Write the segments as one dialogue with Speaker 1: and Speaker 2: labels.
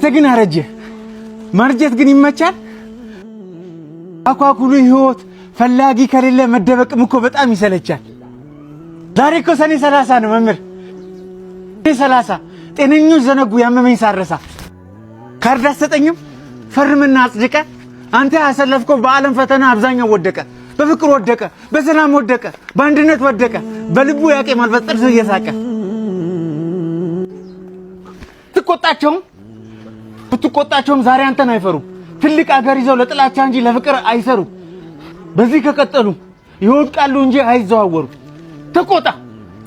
Speaker 1: አንተ ግን አረጀ ማርጀት ግን ይመቻል አኳኩሉ ህይወት ፈላጊ ከሌለ መደበቅም እኮ በጣም ይሰለቻል ዛሬ እኮ ሰኔ 30 ነው መምህር ሰኔ 30 ጤነኞች ዘነጉ ያመመኝ ሳረሳ ካርድ አሰጠኝም ፈርምና አጽድቀ አንተ ያሰለፍከው በዓለም ፈተና አብዛኛው ወደቀ በፍቅር ወደቀ በሰላም ወደቀ በአንድነት ወደቀ በልቡ ያቄማል በጥርስ እየሳቀ ትቆጣቸውም ዛሬ አንተን አይፈሩም ትልቅ አገር ይዘው ለጥላቻ እንጂ ለፍቅር አይሰሩ በዚህ ከቀጠሉ ይወድቃሉ እንጂ አይዘዋወሩ ተቆጣ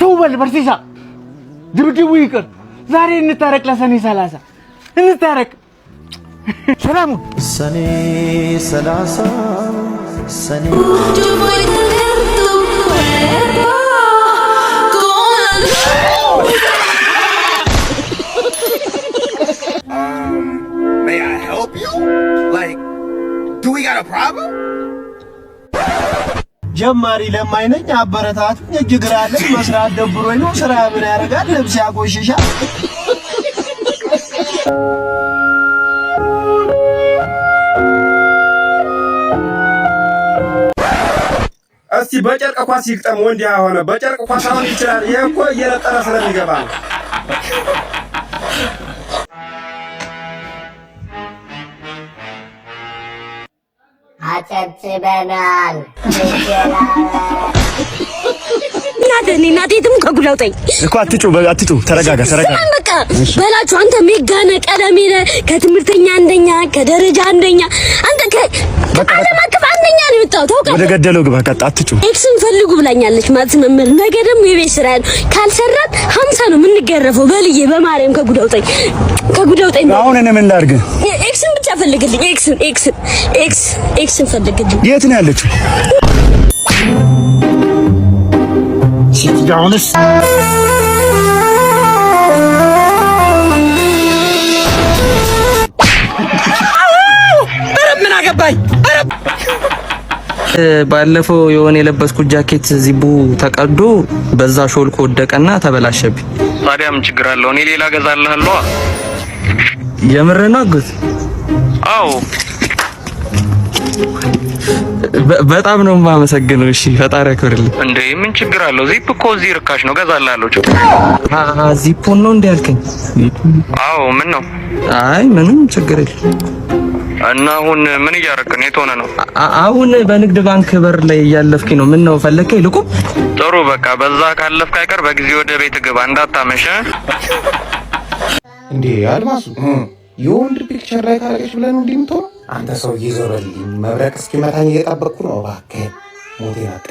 Speaker 1: ተውበል በርሲሳ ድብድቡ ይቅር ዛሬ እንታረቅ ለሰኔ 30 እንታረቅ ሰላም ሰኔ 30 ሰኔ
Speaker 2: May I help you? Like, do we got a problem?
Speaker 3: ጀማሪ ለማይነኝ አበረታት እጅግራለ መስራት ደብሮኝ ነው ስራ ምን ያረጋል ልብስ ያቆሽሻል
Speaker 4: እስቲ በጨርቅ ኳስ ይግጠም ወንዲያ ሆነ በጨርቅ ኳስ አሁን ይችላል ይሄ እኮ እየለጠረ ስለሚገባ ነው
Speaker 5: አጨብጭበናል
Speaker 6: እናቴ ከጉላውጣይ
Speaker 7: እኮ አትጩ ተረጋጋ
Speaker 6: በቃ በላችሁ አንተ ሜጋነ ቀለሜነ ከትምርተኛ አንደኛ ከደረጃ አንደኛ አንተ ከዓለም አቀፍ አንደኛ ነው የወጣው ታውቃለህ
Speaker 7: ወደ ገደለው ግባ ቀጣ አትጩ
Speaker 6: ኤክስን ፈልጉ ብላኛለች ማለት መምህር ነገ ደግሞ የቤት ስራ ካልሰራት 50 ነው የምንገረፈው በልዬ በማርያም ከጉዳውጣይ
Speaker 7: አሁን እኔ ምን ላድርግ
Speaker 6: ኤክስን ብቻ ፈልግልኝ ኤክስን ፈልግልኝ
Speaker 7: የት ነው ያለችው ሲጋውንስ
Speaker 1: ምን አገባኝ
Speaker 8: ባለፈው የሆነ የለበስኩት ጃኬት ዚቡ ተቀዶ በዛ ሾልኮ ወደቀና ተበላሸብኝ ታዲያ ምን ችግር አለው እኔ ሌላ ገዛልሃለሁ የምርና አግዝ አዎ በጣም ነው የማመሰግነው እሺ ፈጣሪ ያክብርልኝ እንዴ ምን ችግር አለው ዚፕ እኮ እዚህ ርካሽ ነው ገዛልሃለሁ ዚፑን ነው እንዴ ያልከኝ አዎ ምን ነው አይ ምንም ችግር የለም እና አሁን ምን እያደረክ ነው የት ሆነህ ነው አሁን በንግድ ባንክ በር ላይ እያለፍኩኝ ነው ምን ነው ፈለከኝ ልቁም ጥሩ በቃ በዛ ካለፍክ አይቀር በጊዜ ወደ ቤት ግባ እንዳታመሽ
Speaker 9: እንዴ አልማሱ የወንድ ፒክቸር ላይ ካረገች ብለን እንዲምተው አንተ ሰው ይዞረልኝ መብረቅ እስኪመታኝ እየጠበቅኩ ነው እባክህ ሞቴ ናት